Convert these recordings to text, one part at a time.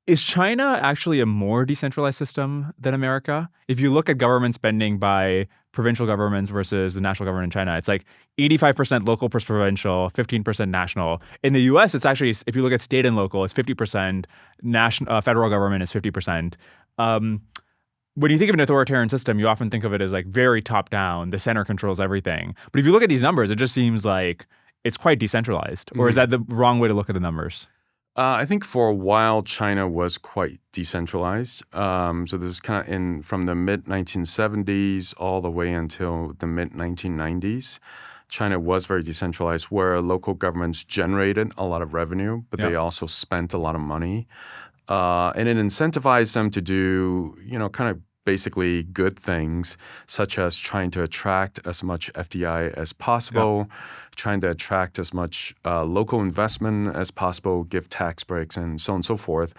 Is China actually a more decentralized system than America? If you look at government spending by provincial governments versus the national government in China, it's like 85% local plus provincial, 15% national. In the US, it's actually, if you look at state and local, it's 50%. Federal government is 50%. When you think of an authoritarian system, you often think of it as like very top down. The center controls everything. But if you look at these numbers, it just seems like it's quite decentralized. Or is that the wrong way to look at the numbers? I think for a while, China was quite decentralized. So this is kind of from the mid-1970s all the way until the mid-1990s. China was very decentralized, where local governments generated a lot of revenue, but they also spent a lot of money. And it incentivized them to do, kind of basically good things, such as trying to attract as much FDI as possible, trying to attract as much local investment as possible, give tax breaks, and so on and so forth.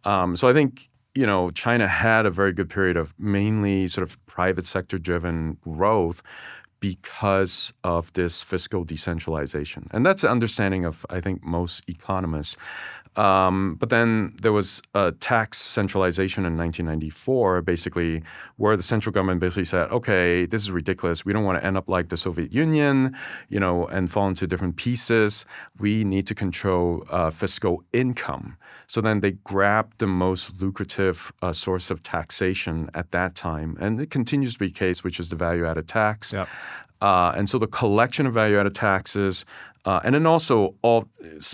So I think, China had a very good period of mainly sort of private sector-driven growth because of this fiscal decentralization. And that's the understanding of, I think, most economists. But then there was a tax centralization in 1994, basically, where the central government basically said, okay, this is ridiculous. We don't want to end up like the Soviet Union, and fall into different pieces. We need to control fiscal income. So then they grabbed the most lucrative source of taxation at that time. And it continues to be the case, which is the value-added tax. Yep. And so the collection of value-added taxes, and then also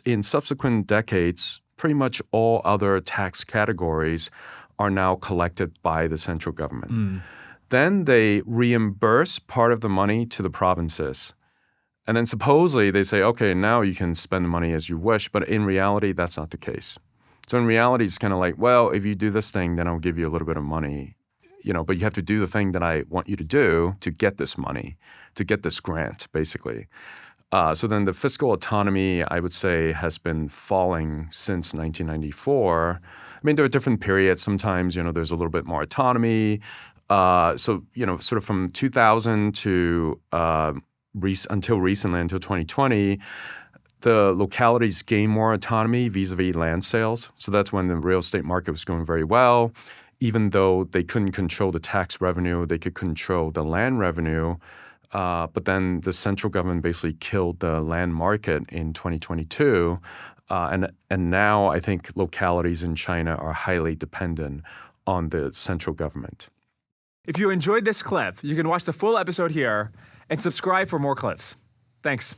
in subsequent decades, pretty much all other tax categories are now collected by the central government. Then they reimburse part of the money to the provinces. And then supposedly they say, okay, now you can spend the money as you wish. But in reality, that's not the case. So in reality, it's kind of like, well, if you do this thing, then I'll give you a little bit of money. But you have to do the thing that I want you to do to get this money, to get this grant, basically. So then the fiscal autonomy, I would say, has been falling since 1994. I mean, there are different periods. Sometimes, there's a little bit more autonomy. So, sort of from 2000 to until recently, until 2020, the localities gain more autonomy vis-a-vis land sales. So that's when the real estate market was going very well. Even though they couldn't control the tax revenue, they could control the land revenue. But then the central government basically killed the land market in 2022. And now I think localities in China are highly dependent on the central government. If you enjoyed this clip, you can watch the full episode here and subscribe for more clips. Thanks.